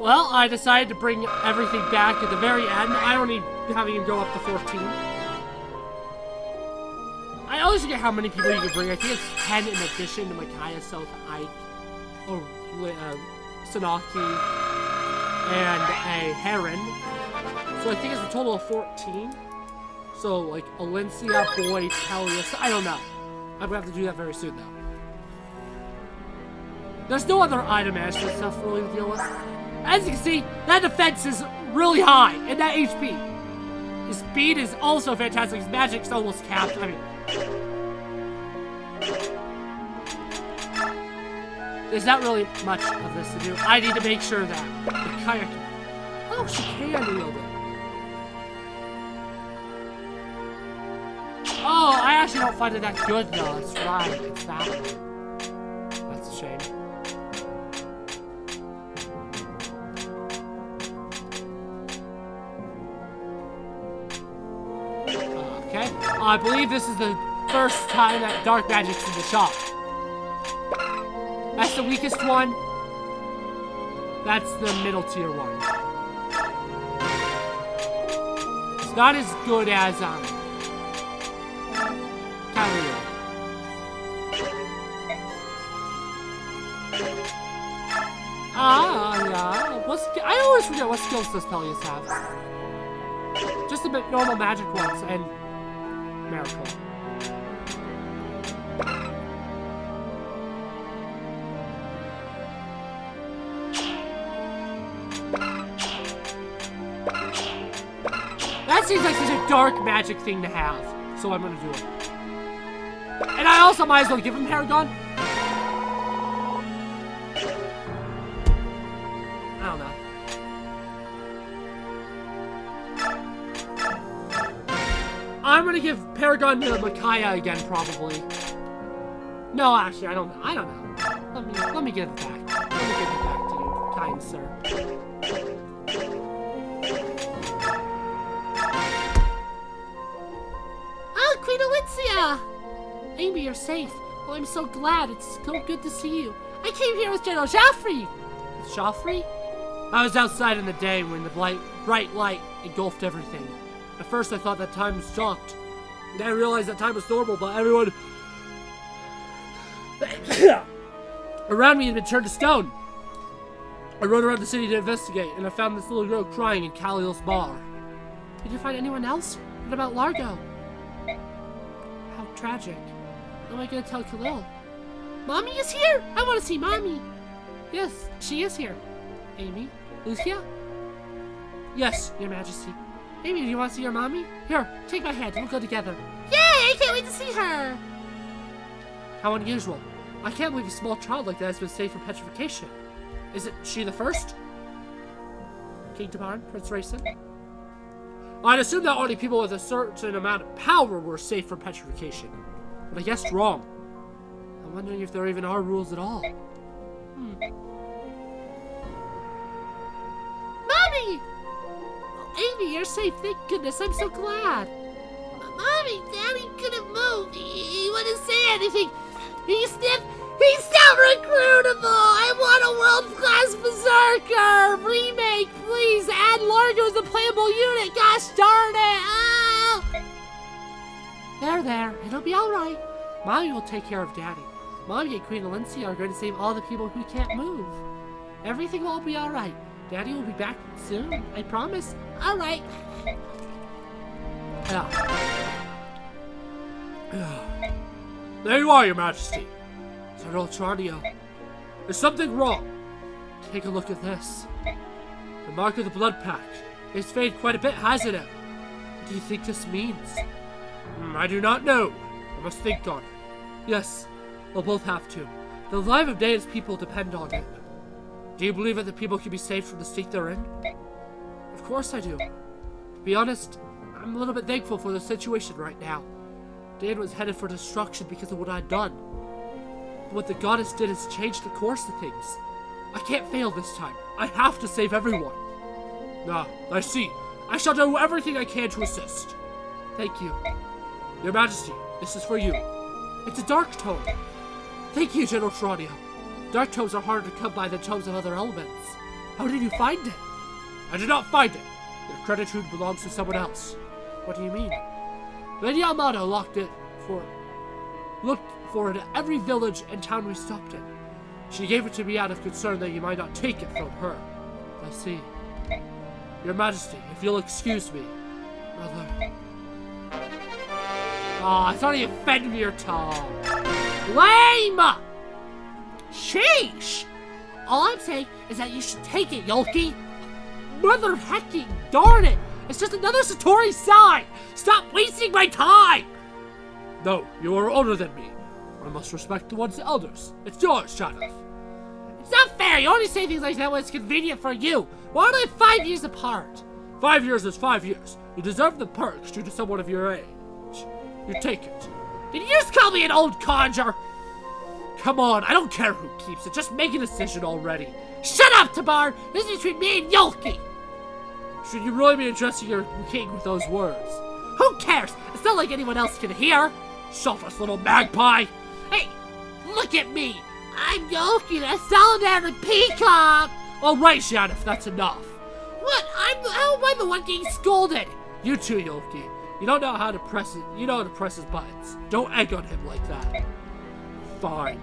Well, I decided to bring everything back at the very end. I don't need having him go up to 14. I always forget how many people you can bring. I think it's 10 in addition to Micaiah, South, Ike, or Sanaki, and a Heron. So I think it's a total of 14. So, like, Alencia, Boyd, Pelias, I don't know. I'm gonna have to do that very soon, though. There's no other item management stuff really to deal with. As you can see, that defense is really high, and that HP. His speed is also fantastic. His magic's almost capped. I mean, there's not really much of this to do. I need to make sure that the kayak. Oh, she can wield it. Oh, I actually don't find it that good though. It's right. It's that one. That's a shame. Okay. I believe this is the first time that dark magic's in the shop. That's the weakest one. That's the middle tier one. It's not as good as Cavalier. Yeah. I always forget what skills does Pelias have. Just a bit normal magic ones and miracle. That seems like such a dark magic thing to have, so I'm gonna do it. And I also might as well give him Paragon. I don't know. I'm gonna give Paragon to Micaiah again, probably. No, actually, I don't know. Let me give it back. Let me give it back to you, kind sir. Oh, Queen Alencia! Amy, you're safe. Well, I'm so glad. It's so good to see you. I came here with General Joffrey. Joffrey? I was outside in the day when the bright light engulfed everything. At first, I thought that time stopped. Then I realized that time was normal, but everyone around me had been turned to stone. I rode around the city to investigate, and I found this little girl crying in Khalil's bar. Did you find anyone else? What about Largo? How tragic. What am I gonna tell Khalil? Mommy is here! I want to see Mommy! Yes, she is here. Amy? Lucia? Yes, Your Majesty. Amy, do you want to see your mommy? Here, take my hand. We'll go together. Yay! I can't wait to see her! How unusual. I can't believe a small child like that has been saved from petrification. Is it she the first? King Tabaran, Prince Rayson? I'd assume that only people with a certain amount of power were safe from petrification. But I guessed wrong. I'm wondering if there even are rules at all. Mommy! Amy, you're safe. Thank goodness. I'm so glad. Mommy, Daddy couldn't move. He wouldn't say anything. He's not recruitable. I want a world-class berserker. Remake, please. Add Largo as a playable unit. Gosh darn it. Oh. There. It'll be all right. Mommy will take care of Daddy. Mommy and Queen Alencia are going to save all the people who can't move. Everything will be all right. Daddy will be back soon. I promise. All right. There you are, Your Majesty. General Tranio. There's something wrong. Take a look at this. The mark of the blood pack. It's faded quite a bit, hasn't it? What do you think this means? I do not know. I must think on it. Yes, we'll both have to. The life of Daya's people depend on it. Do you believe that the people can be saved from the state they're in? Of course I do. To be honest, I'm a little bit thankful for the situation right now. Dan was headed for destruction because of what I'd done. But what the goddess did is change the course of things. I can't fail this time. I have to save everyone. I see. I shall do everything I can to assist. Thank you. Your Majesty, this is for you. It's a dark tome. Thank you, General Tranio. Dark tomes are harder to come by than tomes of other elements. How did you find it? I did not find it. Your gratitude belongs to someone else. What do you mean? Lady Yamato looked for it at every village and town we stopped in. She gave it to me out of concern that you might not take it from her. I see. Your Majesty, if you'll excuse me. Mother. I thought he offended me or Tom. Lame! Sheesh! All I'm saying is that you should take it, Yolki. Mother hecking darn it! It's just another Satori sign! Stop wasting my time! No, you are older than me. I must respect the one's elders. It's yours, Shadov. It's not fair! You only say things like that when it's convenient for you! Why are they 5 years apart? 5 years is 5 years. You deserve the perks due to someone of your age. You take it. Did you just call me an old codger? Come on, I don't care who keeps it. Just make a decision already. Shut up, Tabar! This is between me and Yolki! Should you really be addressing your king with those words? Who cares? It's not like anyone else can hear. Selfish little magpie. Hey, look at me. I'm Yolki, the solitary peacock. All right, Shadif, that's enough. What? How am I the one getting scolded? You too, Yolki. You don't know how to press it. You know how to press his buttons. Don't egg on him like that. Fine.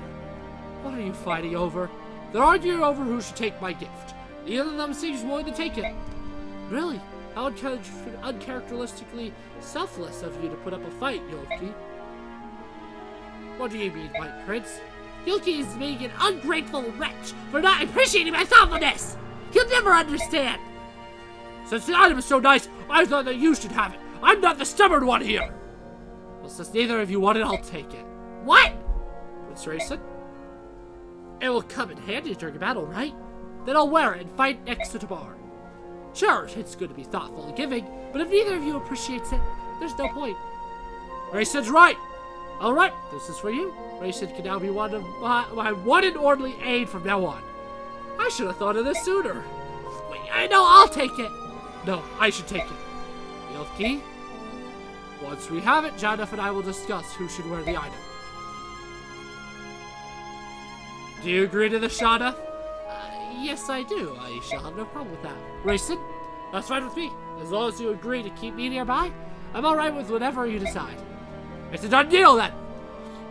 What are you fighting over? They're arguing over who should take my gift. Neither of them seems willing to take it. Really? How uncharacteristically selfless of you to put up a fight, Yolki. What do you mean, White Prince? Yolki is being an ungrateful wretch for not appreciating my thoughtfulness! He'll never understand! Since the item is so nice, I thought that you should have it. I'm not the stubborn one here! Well, since neither of you want it, I'll take it. What? Prince Rayson? It will come in handy during a battle, right? Then I'll wear it and fight next to Tabar. Sure, it's good to be thoughtful and giving, but if neither of you appreciates it, there's no point. Rayson's right! Alright, this is for you. Rayson can now be one of my one and only aid from now on. I should have thought of this sooner. Wait, I know, I'll take it. No, I should take it. Yolki? Once we have it, Janif and I will discuss who should wear the item. Do you agree to this, Shana? Yes, I do. I shall have no problem with that. Rayson? That's fine with me. As long as you agree to keep me nearby, I'm alright with whatever you decide. It's a done deal, then!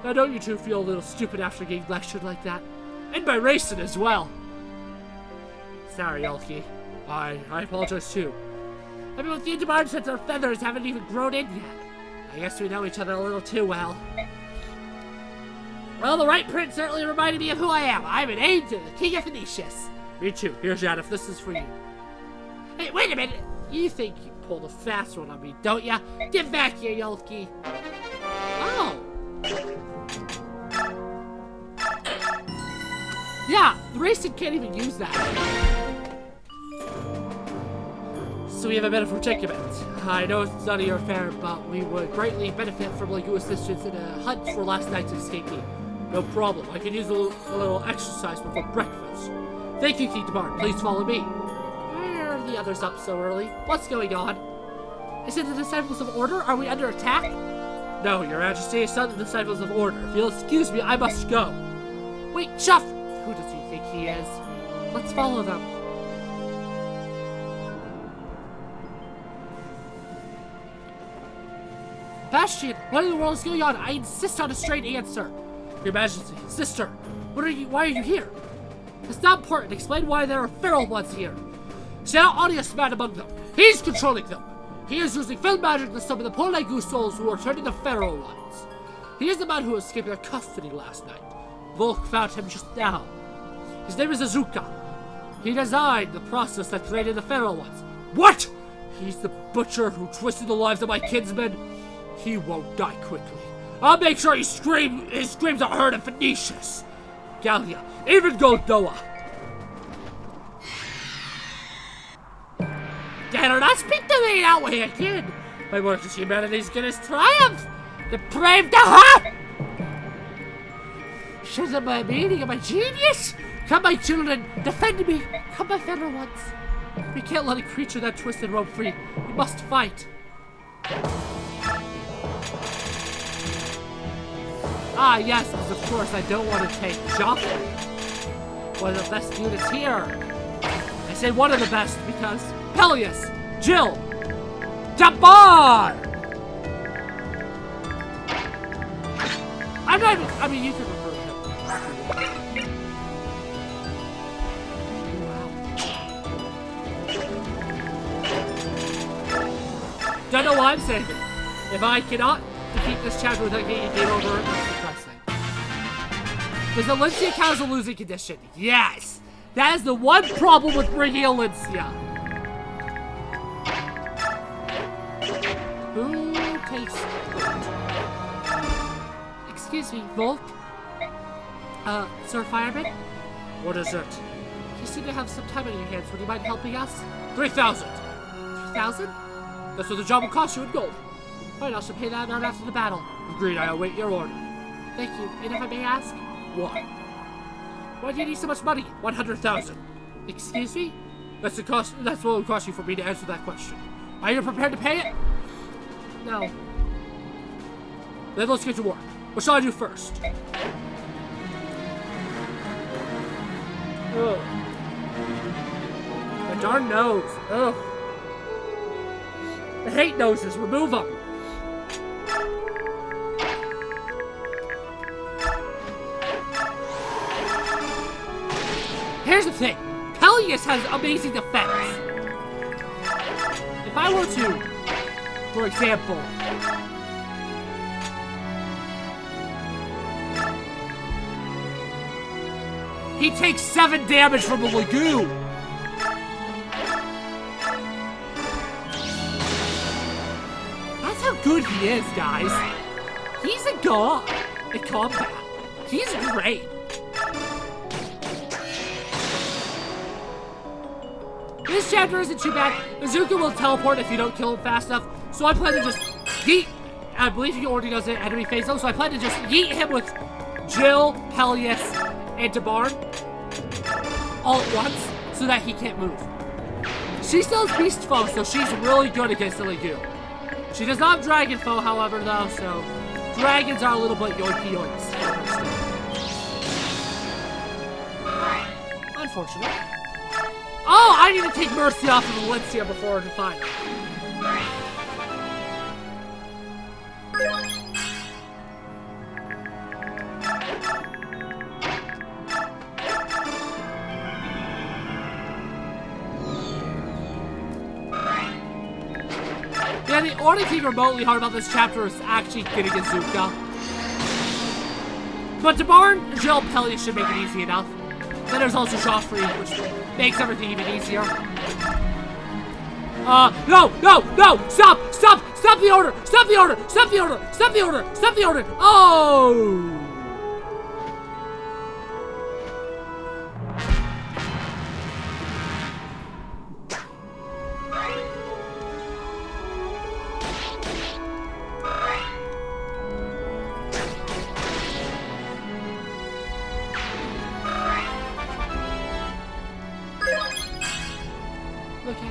Now don't you two feel a little stupid after getting lectured like that? And by Rayson as well. Sorry, Yolki. I apologize too. I've been with you tomorrow since our feathers haven't even grown in yet. I guess we know each other a little too well. Well, the right prince certainly reminded me of who I am. I'm an aide to the King of Phoenicius. Me too. Here's Janif. This is for you. Hey, wait a minute. You think you pulled a fast one on me, don't ya? Get back here, Yolki. Oh. Yeah, the Rayson can't even use that. So we have a bit of a predicament. I know it's none of your affair, but we would greatly benefit from your assistance in a hunt for last night's escapee. No problem. I can use a little exercise before breakfast. Thank you, King Tabar. Please follow me. Why are the others up so early? What's going on? Is it the Disciples of Order? Are we under attack? No, Your Majesty, it's not the Disciples of Order. If you'll excuse me, I must go. Wait, Chuff! Who does he think he is? Let's follow them. Bastion, what in the world is going on? I insist on a straight answer. Your Majesty, sister, why are you here? It's not important. Explain why there are feral ones here. Send out Audius man among them. He's controlling them. He is using film magic to summon the poor Legu souls who are turning the feral ones. He is the man who escaped their custody last night. Volk found him just now. His name is Azuka. He designed the process that created the feral ones. What? He's the butcher who twisted the lives of my kinsmen? He won't die quickly. I'll make sure his screams are heard in Phoenicius. Gallia, even Goldoa. Dare not speak to me that way again. My worthless humanity's gonna triumph. Depraved heart! Shows up my meaning of my genius. Come, my children, defend me. Come, my federal ones. We can't let a creature that twisted roam free. We must fight. Ah, yes, because of course I don't want to take Joffrey. One of the best units here. I say one of the best because Peleus, Jill, Jabbar! I'm not even, I mean, you can refer to him. Wow. Don't know why I'm saying it. If I cannot defeat this chapter without getting a game over, that's depressing. Does Alencia count as a losing condition? Yes! That is the one problem with bringing Alencia. Who takes Volt? Excuse me, Volk? Sir Fireman? What is it? You seem to have some time on your hands. Would you mind helping us? 3,000! 3,000? That's what the job will cost you in gold. Alright, I shall pay that amount after the battle. Agreed, I await your order. Thank you. And if I may ask? What? Why do you need so much money? 100,000. Excuse me? That's the cost. That's what it will cost you for me to answer that question. Are you prepared to pay it? No. Then let's get to work. What shall I do first? Ugh. My darn nose. Ugh. I hate noses. Remove them. Here's the thing. Peleus has amazing defense. If I were to, for example, he takes 7 damage from the Lagoon. That's how good he is, guys. He's a god in combat. He's great. This chapter isn't too bad. Bazooka will teleport if you don't kill him fast enough. So I plan to just yeet. I believe he already knows the enemy phase though. So I plan to just yeet him with Jill, Peleus, and Tabarn all at once so that he can't move. She still has Beast Foe, so she's really good against the Lagoon. She does not have Dragon Foe, however, though, so dragons are a little bit yoinky yoinks. Unfortunate. Oh, I need to take Mercy off of Valencia before the final. Yeah, the only thing remotely hard about this chapter is actually getting Azuka. But Tabarn, Jill, Peleus should make it easy enough. Then there's also Joffrey, which makes everything even easier. No! Stop the order! Stop the order! Stop the order! Stop the order! Stop the order! Oh! Okay.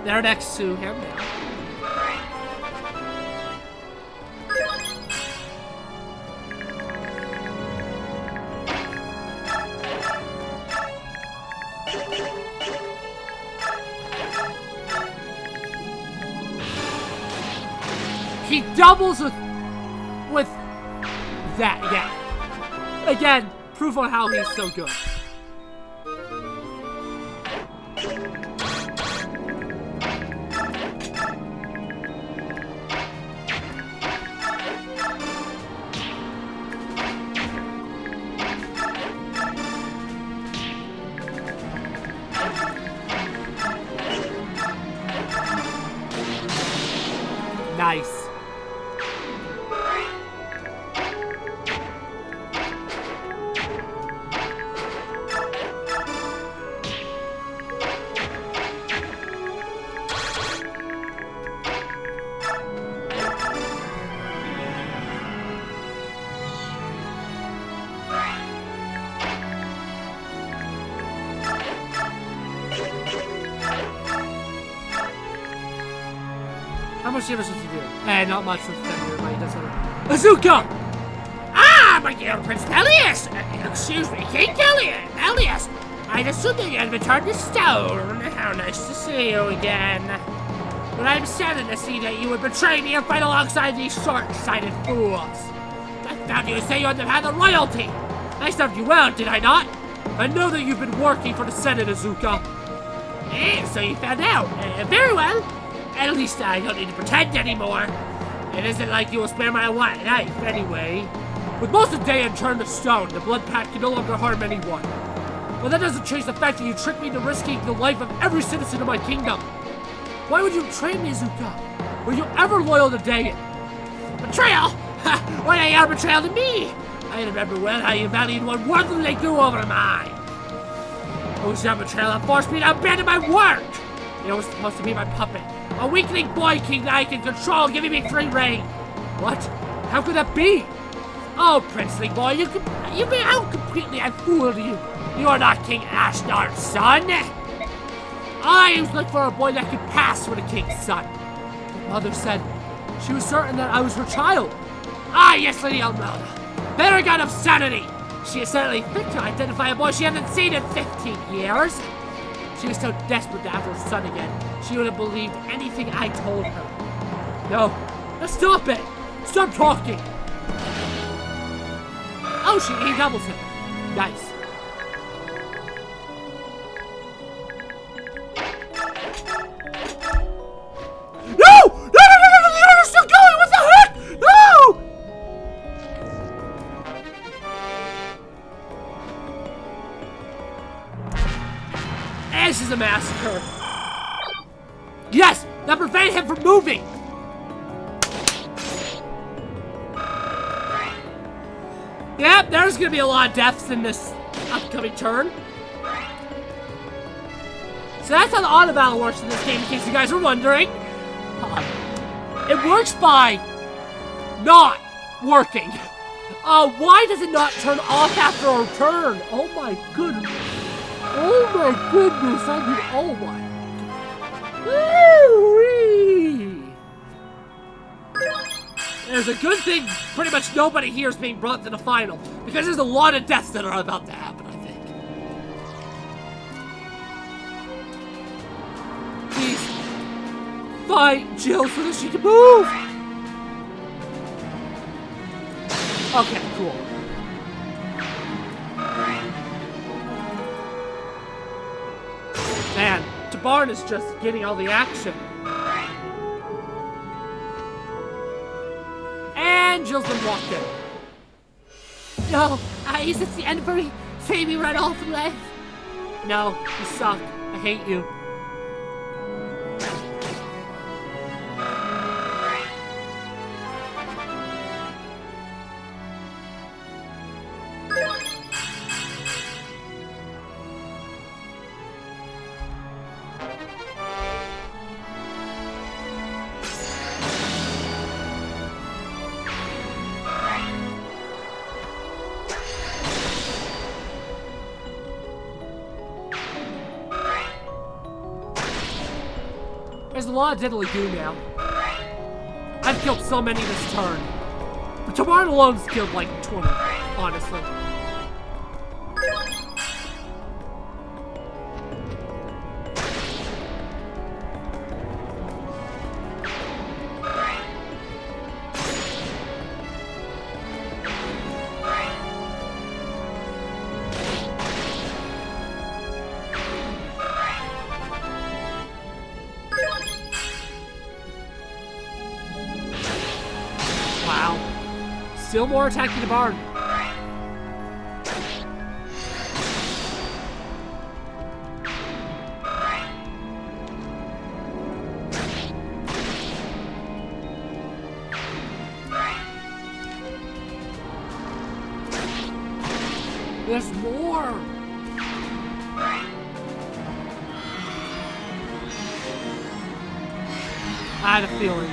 They're next to him now. He doubles with that, yeah. Again, proof on how he's so good. Nice. much damage does he do? Not much with Fender, but he does have Azuka! Ah, my dear Prince Elias! Excuse me, King Elias! I'd assumed that you had been turned to stone. How nice to see you again. But I'm saddened to see that you would betray me and fight alongside these short-sighted fools. I found you to say you had the path of royalty. I served you well, did I not? I know that you've been working for the Senate, Azuka. So you found out. Very well. At least I don't need to pretend anymore. It isn't like you will spare my life, anyway. With most of the day unturned to stone, the blood pact can no longer harm anyone. But that doesn't change the fact that you tricked me into risking the life of every citizen of my kingdom. Why would you betray me, Azuka? Were you ever loyal to Dayan? Betrayal? Why are you betrayal to me? I remember well how you valued one worth than they do over mine. It was that betrayal that forced me to abandon my work. It was supposed to be my puppet, a weakling boy king that I can control, giving me free reign. What? How could that be? Oh, princely boy, how completely I fooled you. You are not King Ashnar's son. I was looking for a boy that could pass for the king's son. My mother said she was certain that I was her child. Ah, yes, Lady Elmelda. Paragon of sanity. She is certainly fit to identify a boy she hasn't seen in 15 years. She was so desperate to have her son again, she would have believed anything I told her. No, now stop it. Stop talking. Oh, he doubles him. Nice. This is a massacre. Yes, that prevented him from moving. Yep, there's gonna be a lot of deaths in this upcoming turn. So that's how the auto battle works in this game, in case you guys were wondering. It works by not working. Why does it not turn off after a turn? Oh my goodness. Oh my goodness, I mean, oh my. Woo-wee. There's a good thing pretty much nobody here is being brought to the final, because there's a lot of deaths that are about to happen, I think. Please, fight Jill so that she can move! Okay, cool. Man, Tabarn is just getting all the action. And Jill's been walked in. No, is this the end for me? Save me right off the leg. No, you suck. I hate you. There's a lot of diddly-do now. I've killed so many this turn. But Tabarn alone's killed like 20, honestly. Still more attacking the barn. There's more. I had a feeling.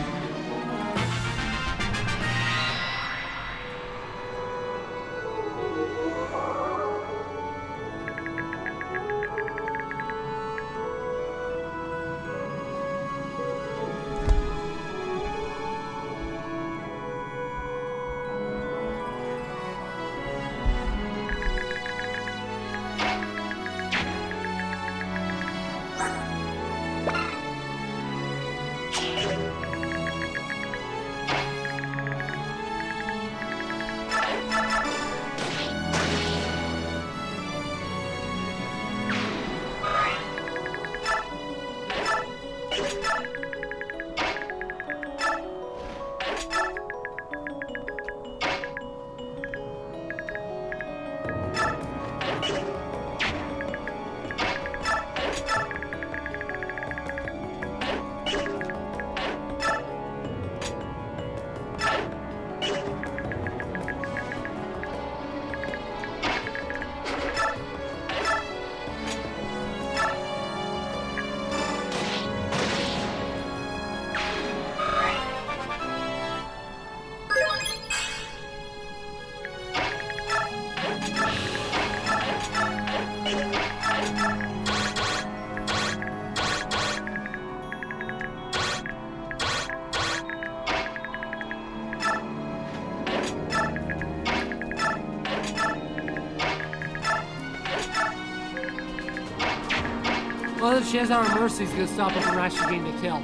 Well, the chance our mercy's gonna stop us from actually getting the kill.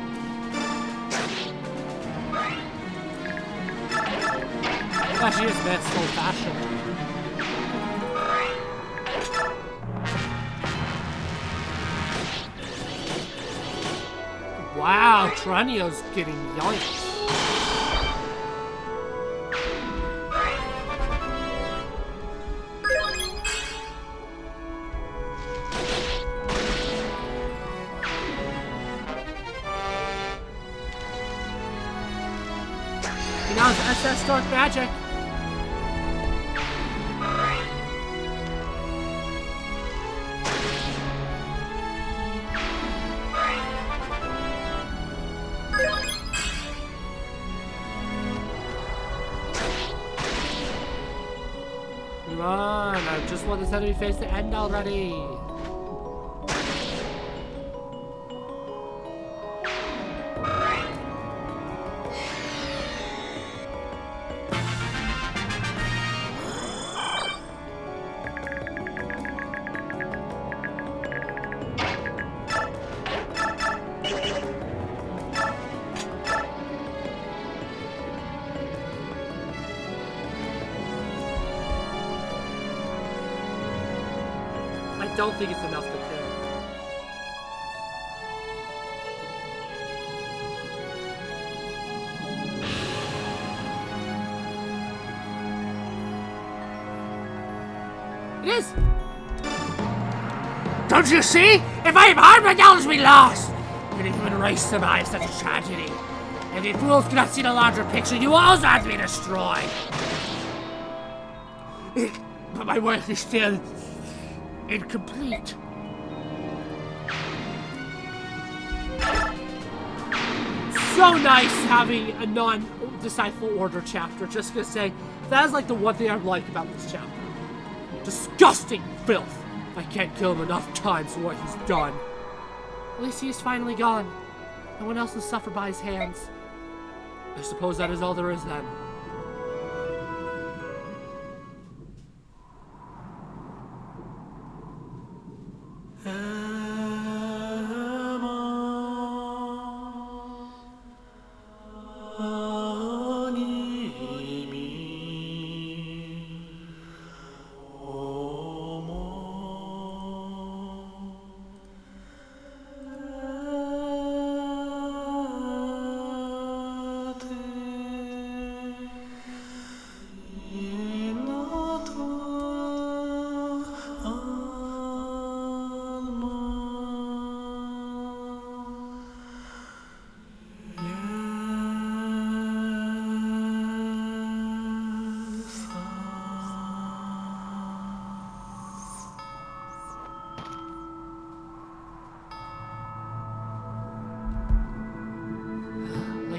Actually, it's best old fashioned. Wow, Tranio's getting yoinked. Now it's SS Dark Magic. Come on, I just want this enemy phase to end already. I don't think it's enough to kill. It is! Don't you see? If I am harmed, my knowledge be lost! When the human race survives such a tragedy, if you fools cannot see the larger picture, you also have to be destroyed! But my work is still incomplete. So nice having a non-disciple order chapter. Just gonna say, that is like the one thing I like about this chapter. Disgusting filth. I can't kill him enough times for what he's done. At least he is finally gone. No one else will suffer by his hands. I suppose that is all there is then.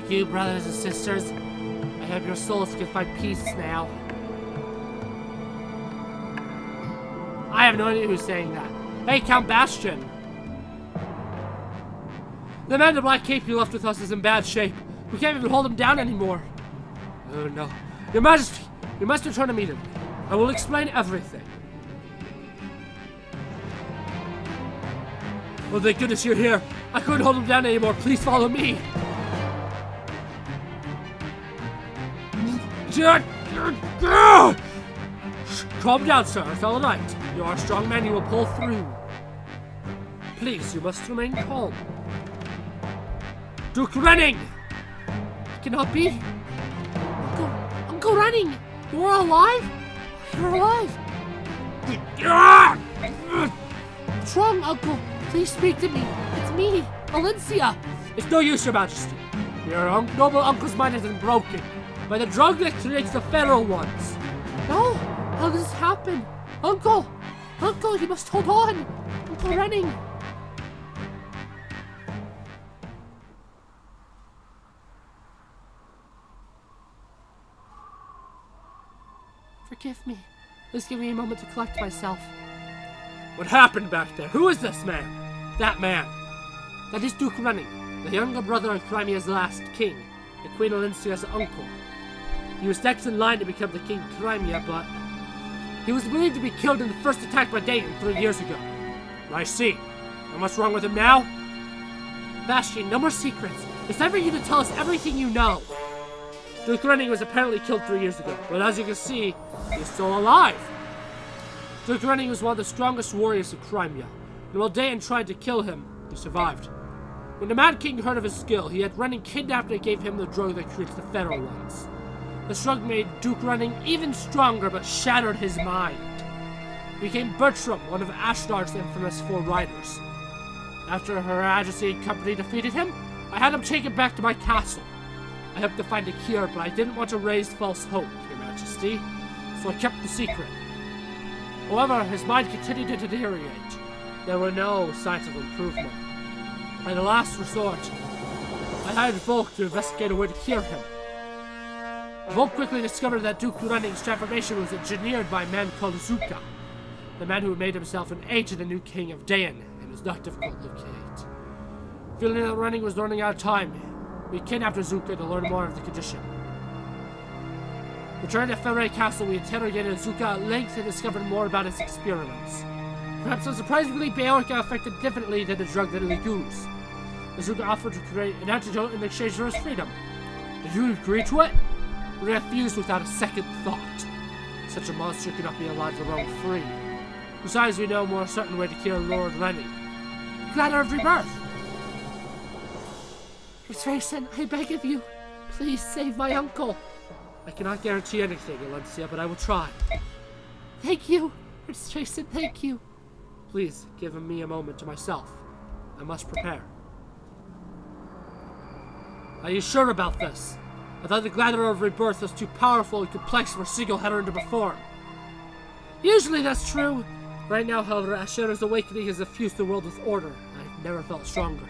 You, brothers and sisters, I hope your souls can find peace now. I have no idea who's saying that. Hey, Count Bastion! The man in the black cape you left with us is in bad shape. We can't even hold him down anymore. Oh no. Your Majesty, you must return immediately. I will explain everything. Oh, thank goodness you're here. I couldn't hold him down anymore. Please follow me. Calm down, sir. It's all right. You are a strong man. You will pull through. Please, you must remain calm. Duke Renning! It cannot be. Uncle Renning! You are alive? You're alive! What's wrong, Uncle? Please speak to me. It's me, Valencia. It's no use, Your Majesty. Your noble uncle's mind has been broken by the drug that creates the feral ones. No! How does this happen? Uncle! Uncle, you must hold on! Uncle Renning! Forgive me. Please give me a moment to collect myself. What happened back there? Who is this man? That man. That is Duke Renning, the younger brother of Crimea's last king, and Queen Valencia's uncle. He was next in line to become the king of Crimea, but he was believed to be killed in the first attack by Dagon 3 years ago. I see. And what's wrong with him now? Bastion, no more secrets. It's time for you to tell us everything you know. Duke Renning was apparently killed 3 years ago, but as you can see, he's still alive. Duke Renning was one of the strongest warriors of Crimea, and while Dayan tried to kill him, he survived. When the Mad King heard of his skill, he had Renning kidnapped and gave him the drug that creates the Federal ones. This drug made Duke Renning even stronger, but shattered his mind. He became Bertram, one of Ashtar's infamous 4 riders. After Her Majesty and company defeated him, I had him taken back to my castle. I hoped to find a cure, but I didn't want to raise false hope, Your Majesty, so I kept the secret. However, his mind continued to deteriorate. There were no signs of improvement. By the last resort, I hired Volk to investigate a way to cure him. Volk quickly discovered that Duke Renning's transformation was engineered by a man called Zuka, the man who had made himself an aide to the new king of Dayan, and was not difficult to locate. Feeling that Renning was running out of time, we kidnapped Zuka to learn more of the condition. Returning to Ferre Castle, we interrogated Zuka at length and discovered more about his experiments. Perhaps unsurprisingly, Beorka affected differently than the drug that he used. Zuka offered to create an antidote in exchange for his freedom. Did you agree to it? We refused without a second thought. Such a monster cannot be allowed to roam free. Besides, we know a more certain way to cure Lord Renning. Ladder of Rebirth! Prince Rayson, I beg of you, please save my uncle. I cannot guarantee anything, Alencia, but I will try. Thank you, Prince Rayson, thank you. Please, give me a moment to myself. I must prepare. Are you sure about this? I thought the Ladder of Rebirth was too powerful and complex for a single header to perform. Usually that's true. Right now, however, Ashera's awakening has infused the world with order. I've never felt stronger.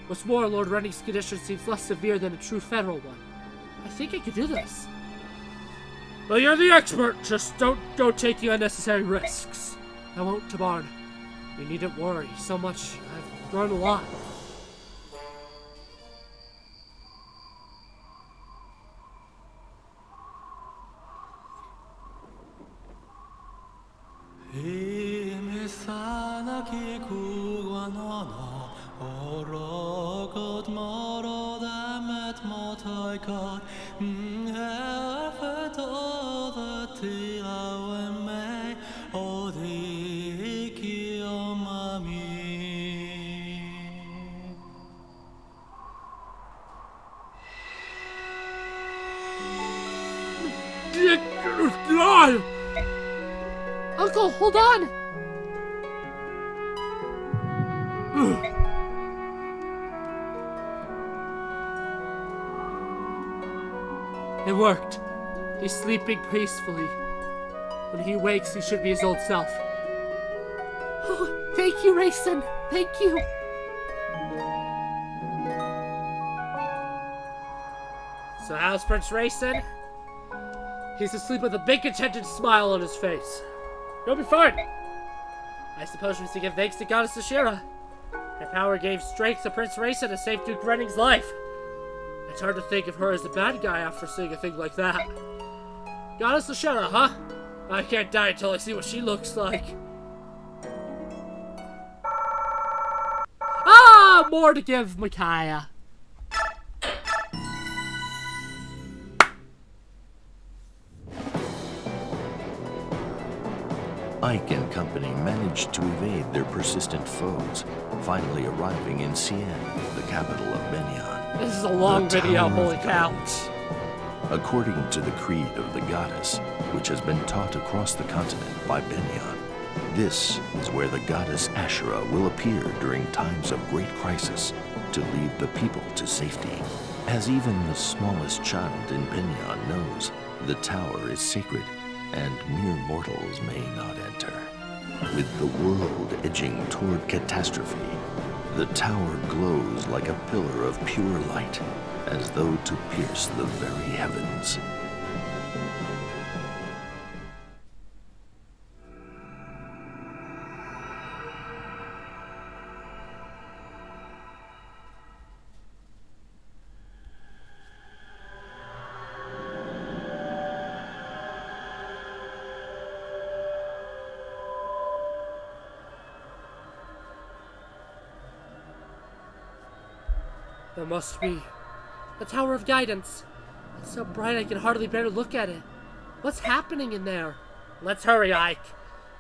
What's more, Lord Renning's condition seems less severe than a true federal one. I think I could do this. Well, you're the expert. Just don't take the unnecessary risks. I won't, Tabarn. You needn't worry so much. I've grown a lot. Uncle, hold on! It worked. He's sleeping peacefully. When he wakes, he should be his old self. Oh, thank you, Rayson. Thank you. So how's Prince Rayson? He's asleep with a big contented smile on his face. He'll be fine. I suppose we should give thanks to Goddess Ashera. Her power gave strength to Prince Rayson to save Duke Renning's life. It's hard to think of her as the bad guy after seeing a thing like that. Goddess Ashera, huh? I can't die until I see what she looks like. Ah, more to give Micaiah. Ike and company managed to evade their persistent foes, finally arriving in Sienne, the capital of Benyan. This is a long video, holy cow. According to the creed of the goddess, which has been taught across the continent by Benyan, this is where the goddess Ashera will appear during times of great crisis to lead the people to safety. As even the smallest child in Benyan knows, the tower is sacred and mere mortals may not enter. With the world edging toward catastrophe, the tower glows like a pillar of pure light, as though to pierce the very heavens. There must be. The Tower of Guidance. It's so bright I can hardly bear to look at it. What's happening in there? Let's hurry, Ike.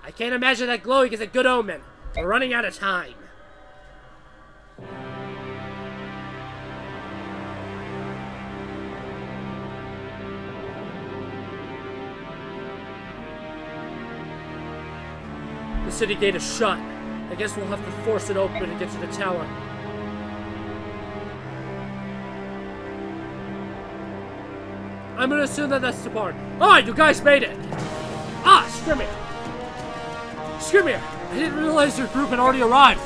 I can't imagine that glowing is a good omen. We're running out of time. The city gate is shut. I guess we'll have to force it open to get to the tower. I'm gonna assume that that's the barn. Oh, you guys made it! Ah, Skrimir! Skrimir! I didn't realize your group had already arrived.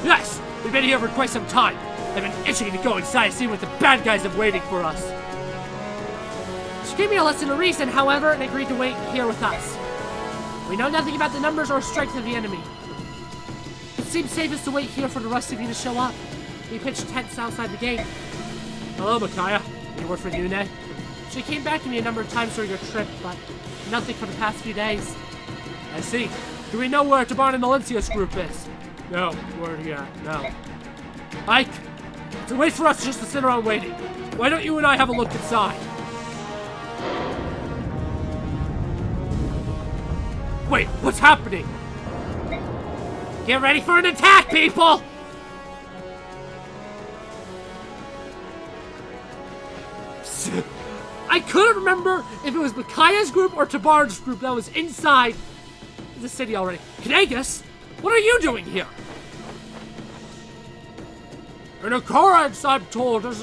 Yes, we've been here for quite some time. I've been itching to go inside and see what the bad guys have waiting for us. Skrimir listened to reason, however, and agreed to wait here with us. We know nothing about the numbers or strength of the enemy. It seems safest to wait here for the rest of you to show up. We pitched tents outside the gate. Hello, Micaiah. Any word from Yune? She came back to me a number of times during her trip, but nothing for the past few days. I see. Do we know where Tabarn and Alencia's group is? No. Where are you at? No. Ike, it's a waste for us just to sit around waiting. Why don't you and I have a look inside? Wait, what's happening? Get ready for an attack, people! I couldn't remember if it was Micaiah's group or Tabarn's group that was inside the city already. Knagus, what are you doing here? In an occurrence I'm told is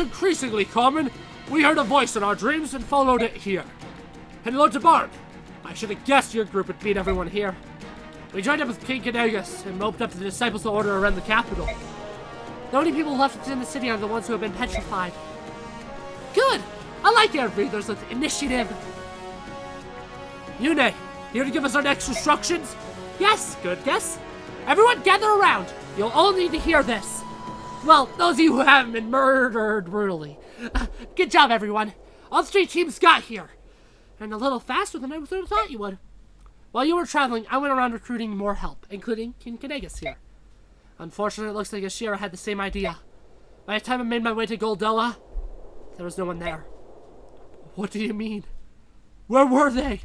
increasingly common. We heard a voice in our dreams and followed it here. Hello, Tabarn. I should have guessed your group would beat everyone here. We joined up with King Knagus and moped up to the Disciples' Order around the capital. The only people left in the city are the ones who have been petrified. Good! I like air breathers with initiative. Yune, here to give us our next instructions? Yes, good guess. Everyone gather around. You'll all need to hear this. Well, those of you who haven't been murdered brutally. Good job, everyone. All three teams got here. And a little faster than I would have thought you would. While you were traveling, I went around recruiting more help, including King Knagus here. Unfortunately, it looks like Ashira had the same idea. By the time I made my way to Goldoa, there was no one there. What do you mean? Where were they?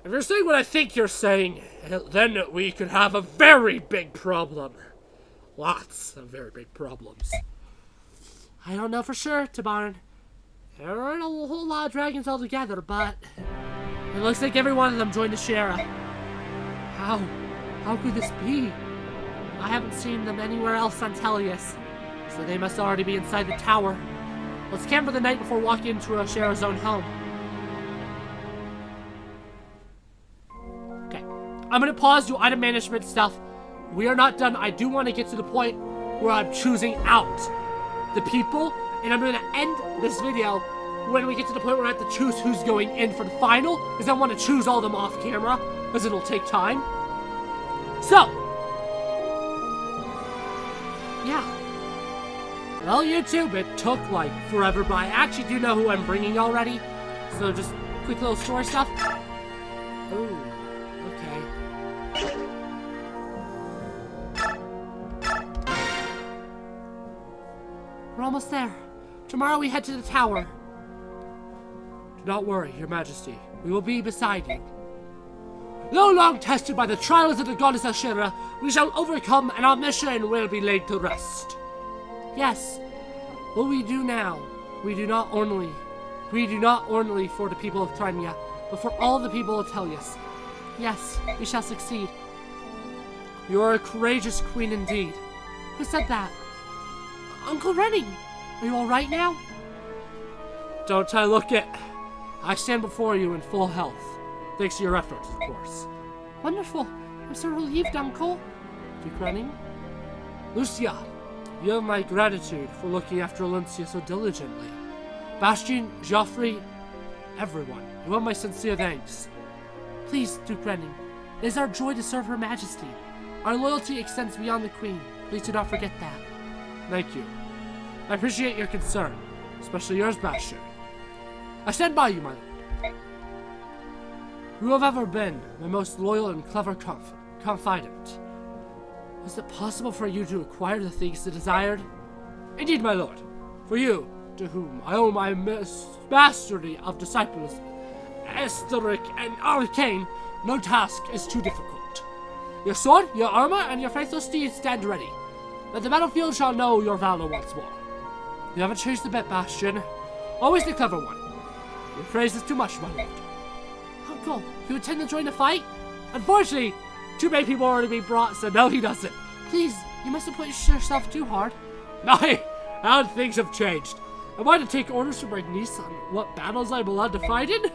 If you're saying what I think you're saying, then we could have a very big problem. Lots of very big problems. I don't know for sure, Tabarn. There aren't a whole lot of dragons altogether, but it looks like every one of them joined Ashira. How could this be? I haven't seen them anywhere else on Tellius, so they must already be inside the tower. Let's camp for the night before walking into Ashira's own home. Okay, I'm gonna pause, do item management stuff. We are not done. I do want to get to the point where I'm choosing out the people, and I'm gonna end this video when we get to the point where I have to choose who's going in for the final, because I want to choose all of them off camera, because it'll take time. So, yeah. Well, YouTube, it took like forever, but I actually do know who I'm bringing already. So just quick little story stuff. Ooh, okay. We're almost there. Tomorrow we head to the tower. Do not worry, Your Majesty. We will be beside you. Though long tested by the trials of the goddess Ashira, we shall overcome and our mission will be laid to rest. Yes, what we do now, we do not only for the people of Trania, but for all the people of Tellius. Yes, we shall succeed. You are a courageous queen indeed. Who said that? Uncle Renning, are you alright now? Don't I look it? I stand before you in full health. Thanks to your efforts, of course. Wonderful. I'm so relieved, Uncle. Duke Renning? Lucia, you have my gratitude for looking after Alencia so diligently. Bastian, Joffrey, everyone, you have my sincere thanks. Please, Duke Renning, it is our joy to serve Her Majesty. Our loyalty extends beyond the Queen. Please do not forget that. Thank you. I appreciate your concern, especially yours, Bastian. I stand by you, my lord. You have ever been my most loyal and clever confidant. is it possible for you to acquire the things you desired? Indeed, my lord. For you, to whom I owe my mastery of disciples, esoteric and arcane, no task is too difficult. Your sword, your armor, and your faithful steed stand ready. But the battlefield shall know your valor once more. You haven't changed a bit, Bastion. Always the clever one. Your praise is too much, my lord. Uncle, you intend to join the fight? Unfortunately, too many people already been brought, so no, he doesn't. Please, you mustn't push yourself too hard. How things have changed. Am I to take orders from my niece on what battles I'm allowed to fight in?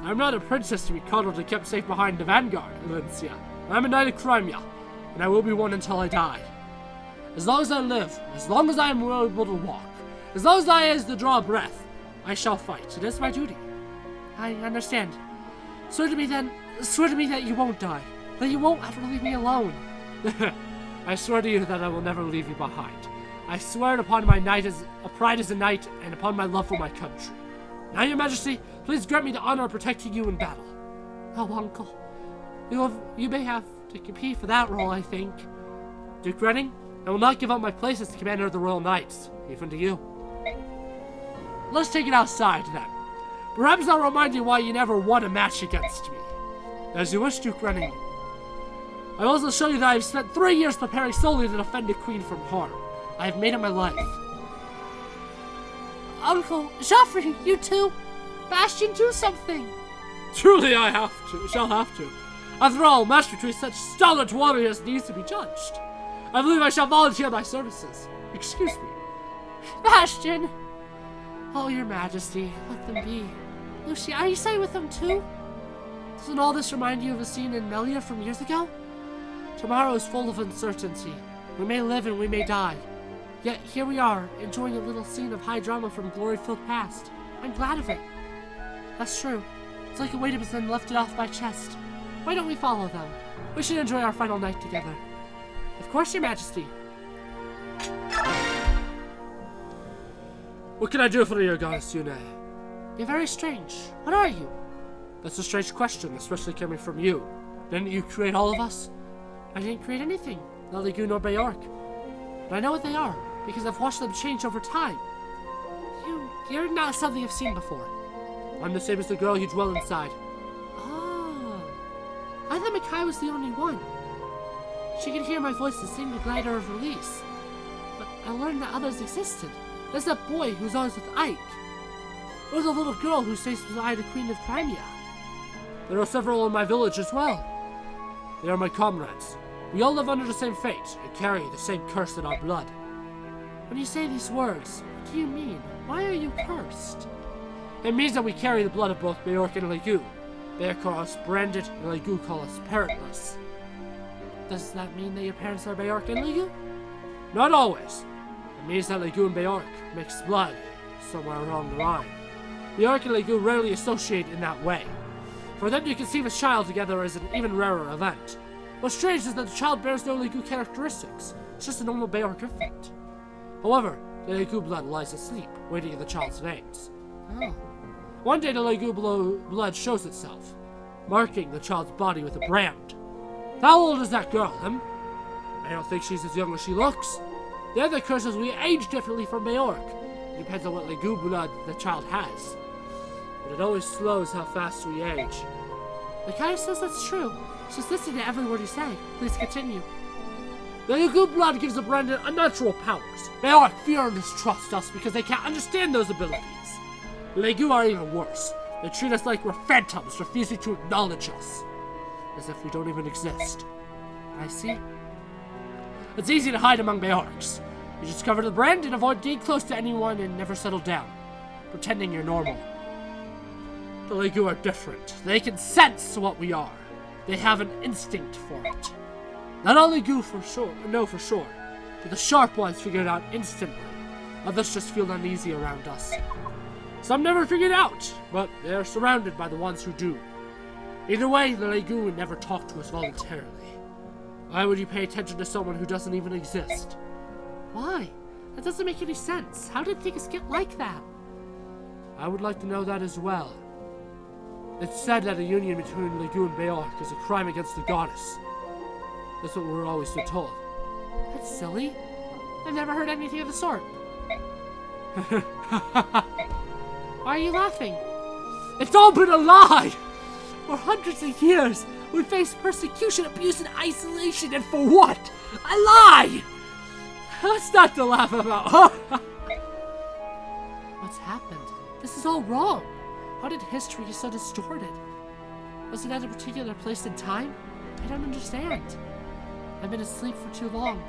I'm not a princess to be coddled and kept safe behind the vanguard, Valencia. I'm a knight of Crimea, and I will be one until I die. As long as I live, as long as I am able to walk, as long as I am to draw a breath, I shall fight. It is my duty. I understand. Swear to me that you won't die, that you won't ever leave me alone. I swear to you that I will never leave you behind. I swear it upon my pride as a knight, and upon my love for my country. Now, your majesty, please grant me the honor of protecting you in battle. Oh, uncle. You may have to compete for that role, I think. Duke Renning, I will not give up my place as the commander of the Royal Knights, even to you. Let's take it outside, then. Perhaps I'll remind you why you never won a match against me. As you wish, Duke Renning. I will also show you that I have spent 3 years preparing solely to defend the Queen from harm. I have made it my life. Uncle, Joffrey, you too? Bastion, do something. Truly I shall have to. After all, match between such stalwart warriors needs to be judged. I believe I shall volunteer my services. Excuse me. Bastion! Oh, your majesty, let them be. Lucy, are you staying with them too? Doesn't all this remind you of a scene in Melia from years ago? Tomorrow is full of uncertainty. We may live and we may die. Yet here we are, enjoying a little scene of high drama from glory-filled past. I'm glad of it. That's true. It's like a weight has been lifted off my chest. Why don't we follow them? We should enjoy our final night together. Of course, your majesty. What can I do for you, Goddess Yune? You're very strange. What are you? That's a strange question, especially coming from you. Didn't you create all of us? I didn't create anything, not Legoon nor Beork. But I know what they are, because I've watched them change over time. You're not something I've seen before. I'm the same as the girl you dwell inside. Oh. I thought Makai was the only one. She could hear my voice and sing the glider of release. But I learned that others existed. There's that boy who's always with Ike. There's a little girl who stays beside the Queen of Crimea. There are several in my village as well. They are my comrades. We all live under the same fate and carry the same curse in our blood. When you say these words, what do you mean? Why are you cursed? It means that we carry the blood of both Beork and Legoon. They call us branded, and Legoon call us parentless. Does that mean that your parents are Beork and Legoon? Not always. It means that Legoon and Beork mix blood somewhere along the line. Beork and Legoon rarely associate in that way. For them to conceive a child together is an even rarer event. What's strange is that the child bears no Legoon characteristics. It's just a normal Beork infant. However, the Legoon blood lies asleep, waiting in the child's veins. Oh. One day the Legoon blood shows itself, marking the child's body with a brand. How old is that girl, I don't think she's as young as she looks. The other curse is we age differently from Beork. It depends on what Legoon blood the child has. But it always slows how fast we age. Micaiah says that's true. Just listen to every word you say. Please continue. The Legoon blood gives the brand unnatural powers. Beork fear and distrust us because they can't understand those abilities. The Legoon are even worse. They treat us like we're phantoms, refusing to acknowledge us. As if we don't even exist. I see. It's easy to hide among Beorks. You just cover the brand and avoid getting close to anyone and never settle down, pretending you're normal. The Legoon are different. They can sense what we are. They have an instinct for it. Not all Legoon know for sure, but the sharp ones figure it out instantly. Others just feel uneasy around us. Some never figure it out, but they are surrounded by the ones who do. Either way, the Legoon would never talk to us voluntarily. Why would you pay attention to someone who doesn't even exist? Why? That doesn't make any sense. How did things get like that? I would like to know that as well. It's said that a union between Legoon and Beork is a crime against the goddess. That's what we're always been told. That's silly. I've never heard anything of the sort. Why are you laughing? It's all been a lie! For hundreds of years, we faced persecution, abuse, and isolation, and for what? A lie! What's not to laugh about? What's happened? This is all wrong. How did history get so distorted? Was it at a particular place in time? I don't understand. I've been asleep for too long.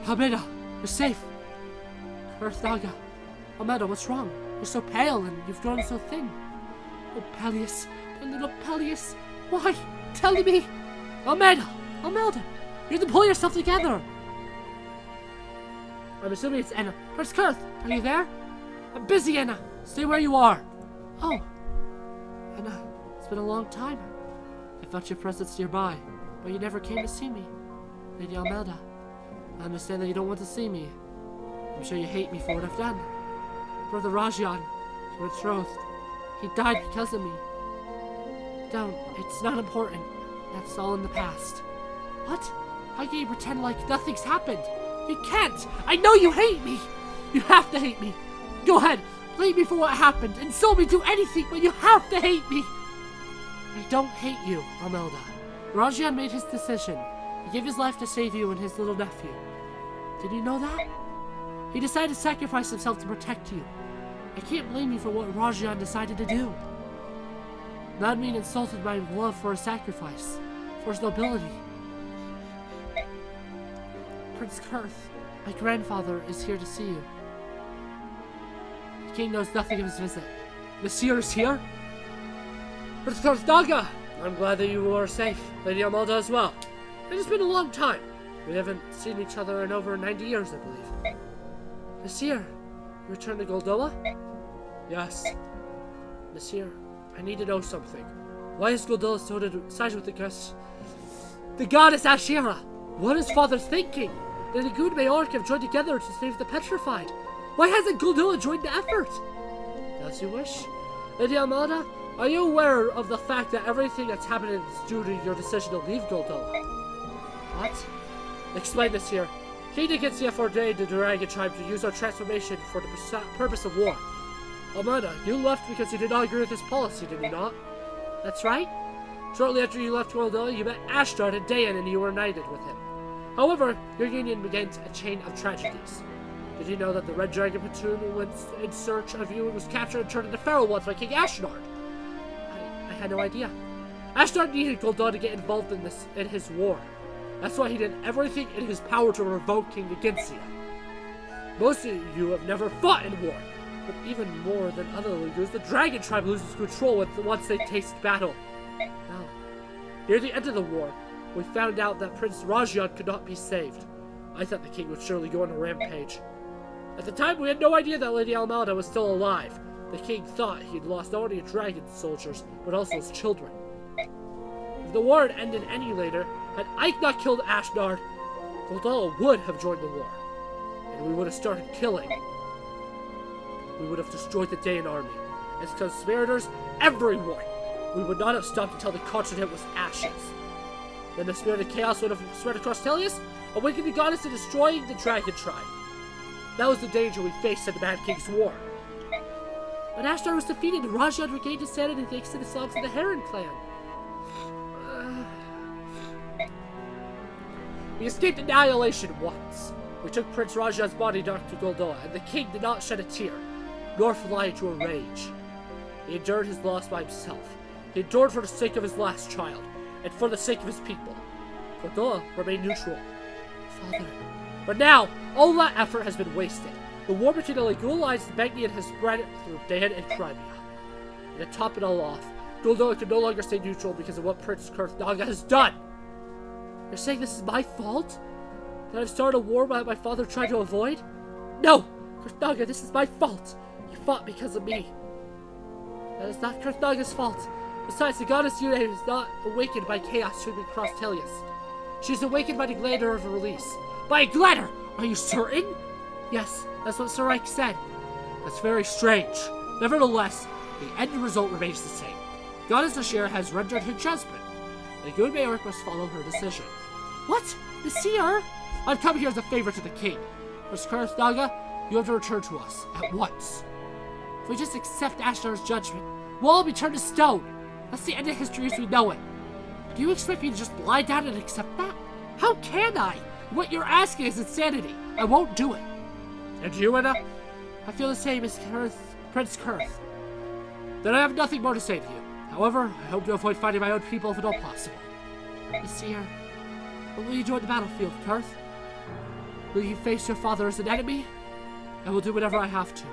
Almeida, you're safe. Earthdaga. Almeida, what's wrong? You're so pale and you've grown so thin. Oh, Peleus, my little Peleus. Why? Tell me. Almeida, you have to pull yourself together. I'm assuming it's Anna. Where's Kurth? Are you there? I'm busy, Anna. Stay where you are. Oh. Anna, it's been a long time. I felt your presence nearby, but you never came to see me. Lady Almelda, I understand that you don't want to see me. I'm sure you hate me for what I've done. Brother Rajan, your betrothed, he died because of me. Don't, it's not important. That's all in the past. What? How can you pretend like nothing's happened? You can't! I know you hate me! You have to hate me! Go ahead, blame me for what happened, insult me, do anything, but you have to hate me! I don't hate you, Almelda. Rajan made his decision. He gave his life to save you and his little nephew. Did you know that? He decided to sacrifice himself to protect you. I can't blame you for what Rajan decided to do. That mean insulted my love for his sacrifice, for his nobility. Prince Kurth, my grandfather, is here to see you. The king knows nothing of his visit. The seer is here? Prince Kurthdaga! I'm glad that you are safe. Lady Almelda as well. It has been a long time. We haven't seen each other in over 90 years, I believe. Nasir, you returned to Goldoa? Yes. Nasir, I need to know something. Why is Goldoa sided with the goddess Ashera? What is father thinking? The Nagoon Mayork have joined together to save the petrified. Why hasn't Goldoa joined the effort? As you wish. Lady Almelda, are you aware of the fact that everything that's happening is due to your decision to leave Goldoa? What? Explain this here. King Nikitia ordained the Dragon tribe to use our transformation for the purpose of war. Almelda, you left because you did not agree with his policy, did you not? That's right. Shortly after you left Goldoa, you met Ashdard and Dayan and you were united with him. However, your union began a chain of tragedies. Did you know that the Red Dragon platoon went in search of you and was captured and turned into feral ones by King Ashdard? I had no idea. Ashdard needed Goldoa to get involved in his war. That's why he did everything in his power to revoke King Nikitia. Most of you have never fought in war, but even more than other leaders, the Dragon tribe loses control once they taste battle. Now, near the end of the war, we found out that Prince Rajan could not be saved. I thought the king would surely go on a rampage. At the time, we had no idea that Lady Almelda was still alive. The king thought he'd lost not only dragon soldiers, but also his children. If the war had ended any later, had Ike not killed Ashdard, Goldoa would have joined the war. And we would have started killing. We would have destroyed the Dayan army. As conspirators, everyone. We would not have stopped until the continent was ashes. Then the spirit of chaos would have spread across Teleus, awakening the goddess and destroying the dragon tribe. That was the danger we faced in the Mad King's war. When Ashdard was defeated, Rajan regained his sanity thanks to the songs of the Heron clan. We escaped annihilation once. We took Prince Rajan's body back to Goldoa, and the king did not shed a tear, nor fly into a rage. He endured his loss by himself. He endured for the sake of his last child, and for the sake of his people. Goldoa remained neutral. Father. But now, all that effort has been wasted. The war between the Lagoon Alliance and Magnian has spread through Dayan and Crimea. And to top it all off, Goldoa can no longer stay neutral because of what Prince Kurthdaga has done. You're saying this is my fault? That I've started a war that my father tried to avoid? No! Kurthdaga, this is my fault! You fought because of me. That is not Kurthdaga's fault. Besides, the goddess Yune is not awakened by chaos sweeping across Teleus. She is awakened by the glider of release. By a glider! Are you certain? Yes, that's what Sir Ike said. That's very strange. Nevertheless, the end result remains the same. Goddess Ashera has rendered her judgment. The good Mayork must follow her decision. What? To see her? I've come here as a favor to the king. Prince Kurth Naga, you have to return to us, at once. If we just accept Ashnar's judgment, we'll all be turned to stone. That's the end of history as we know it. Do you expect me to just lie down and accept that? How can I? What you're asking is insanity. I won't do it. And you, Anna? I feel the same as Prince Kurth. Then I have nothing more to say to you. However, I hope to avoid fighting my own people if at all possible. Monsieur, when will you join the battlefield, Kurth? Will you face your father as an enemy? I will do whatever I have to.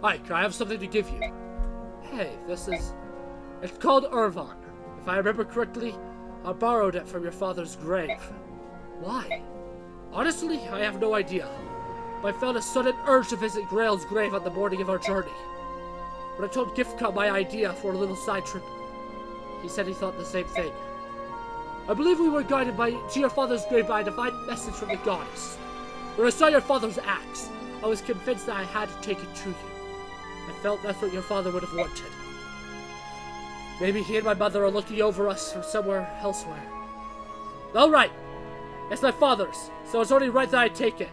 Ike, I have something to give you. Hey, it's called Irvon. If I remember correctly, I borrowed it from your father's grave. Why? Honestly, I have no idea. But I felt a sudden urge to visit Grail's grave on the morning of our journey. When I told Giftcup my idea for a little side trip, he said he thought the same thing. I believe we were guided to your father's grave by a divine message from the goddess. When I saw your father's axe, I was convinced that I had to take it to you. I felt that's what your father would have wanted. Maybe he and my mother are looking over us from somewhere elsewhere. Alright, it's my father's, so it's only right that I take it.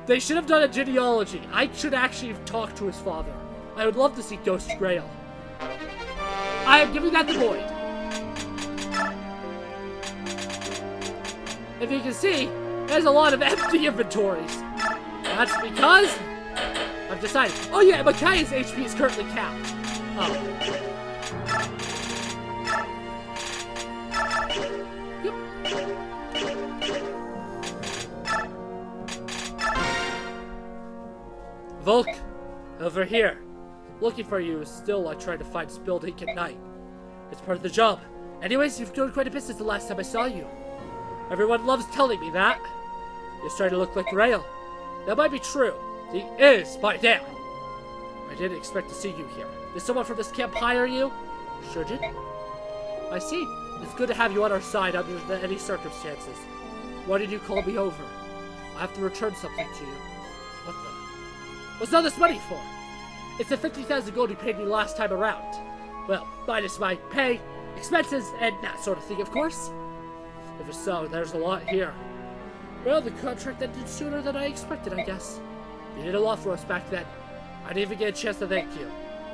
They should have done a genealogy. I should actually have talked to his father. I would love to see Ghost Grail. I am giving that to Void. If you can see, there's a lot of empty inventories. That's because I've decided. Oh yeah, Micaiah's HP is currently capped. Oh. Volk, over here. Looking for you is still like trying to find spilled ink at night. It's part of the job. Anyways, you've grown quite a bit since the last time I saw you. Everyone loves telling me that. You're starting to look like Rael. That might be true. He is my dad. I didn't expect to see you here. Did someone from this camp hire you? Sure did. I see. It's good to have you on our side under any circumstances. Why did you call me over? I have to return something to you. What the? What's all this money for? It's the 50,000 gold you paid me last time around. Well, minus my pay, expenses, and that sort of thing, of course. If it's so, there's a lot here. Well, the contract ended sooner than I expected, I guess. You did a lot for us back then. I didn't even get a chance to thank you.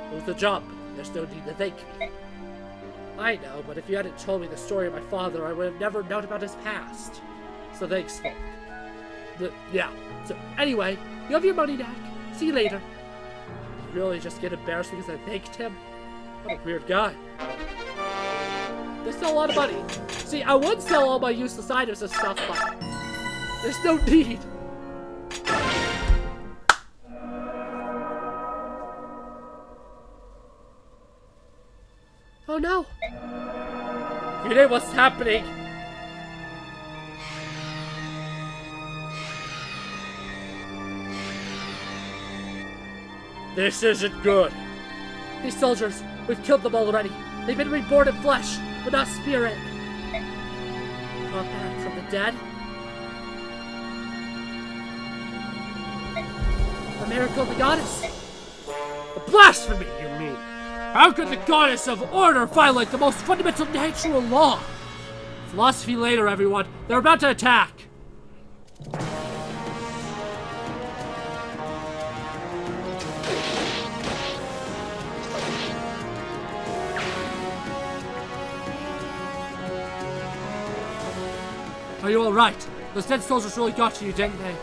It was the job. There's no need to thank me. I know, but if you hadn't told me the story of my father, I would have never known about his past. So thanks, Volk. Yeah. So, anyway, you have your money back. See you later. Did you really just get embarrassed because I thanked him? What a weird guy. There's still a lot of money. See, I would sell all my useless items and stuff, but there's no need. Oh no! You know what's happening? This isn't good. These soldiers, we've killed them already. They've been reborn in flesh, but not spirit. Brought back from the dead. The miracle of the goddess. A blasphemy, you mean? How could the goddess of order violate the most fundamental natural law? Philosophy later, everyone. They're about to attack. Are you alright? Those dead soldiers really got to you, didn't they?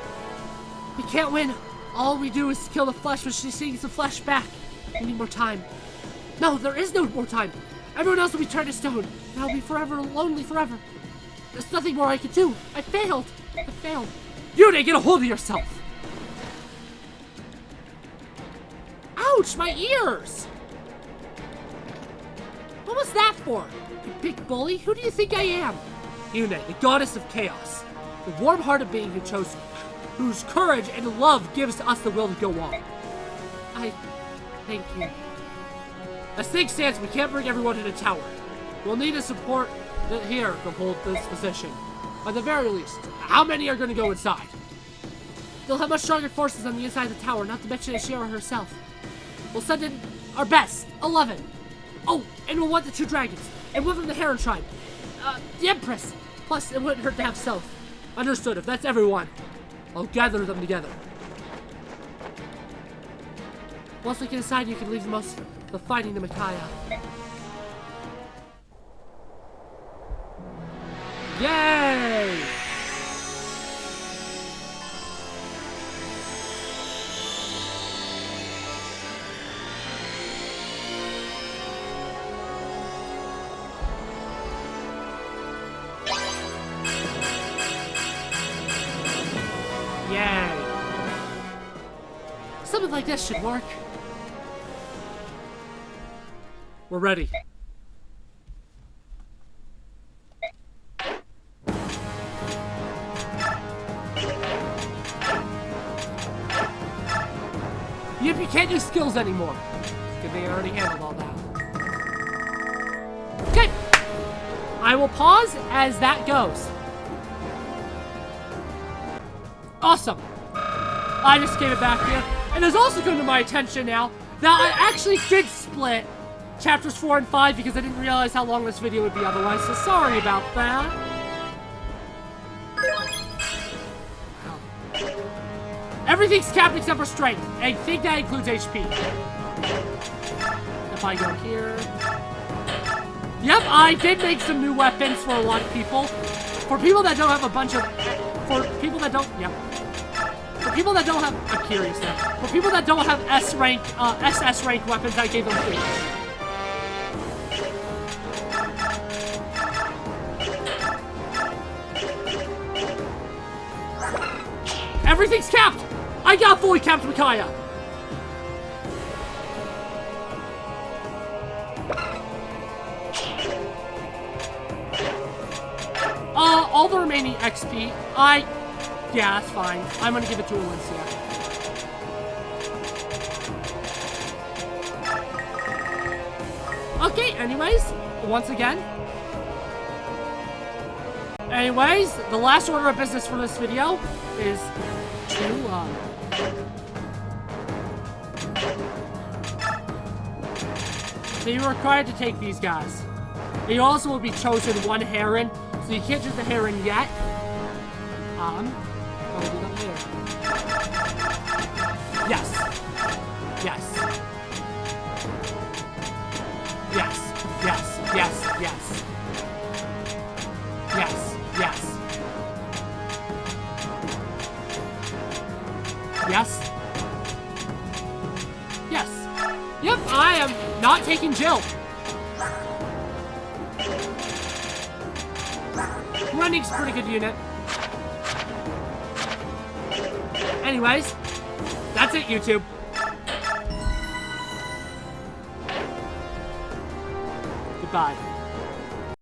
We can't win. All we do is kill the flesh, but she sees the flesh back. We need more time. No, there is no more time. Everyone else will be turned to stone, and I'll be forever lonely forever. There's nothing more I can do. I failed. You need to get a hold of yourself. Ouch, my ears. What was that for? You big bully? Who do you think I am? Yune, the goddess of chaos. The warm-hearted being whose courage and love gives us the will to go on. I thank you. As things stand, we can't bring everyone to the tower. We'll need a support here to hold this position. At the very least, how many are going to go inside? They'll have much stronger forces on the inside of the tower, not to mention Ashira herself. We'll send in our best, 11. Oh, and we'll want the 2 dragons. And one from the Heron tribe. The Empress. Plus, it wouldn't hurt to have Soph. Understood. If that's everyone, I'll gather them together. Once we get inside, you can leave the fighting to Micaiah. Yay! Yay! Something like this should work. We're ready. Yep, you can't use skills anymore. Because they already handled all that. Okay. I will pause as that goes. Awesome. I just gave it back here. And it's also come to my attention now that I actually did split chapters 4 and 5 because I didn't realize how long this video would be otherwise, so sorry about that. Everything's capped except for strength. I think that includes HP. If I go here... Yep, I did make some new weapons for a lot of people. For people that don't have a bunch of... For people that don't... Yep. For people that don't have... I'm curious now. For people that don't have S-rank, SS rank weapons, I gave them 2. Everything's capped! I got fully capped Micaiah! All the remaining XP, yeah, that's fine. I'm gonna give it to Alicia. Okay, anyways, once again. Anyways, the last order of business for this video is to, so you're required to take these guys. You also will be chosen 1 Heron, so you can't do the Heron yet. I'll do that later. Yes. Yes. Yes. Yes. Yes. Yes. Yes. Yes. Yes. Yes. Yep, I am not taking Jill. Running's a pretty good unit. Anyways, that's it, YouTube. Goodbye.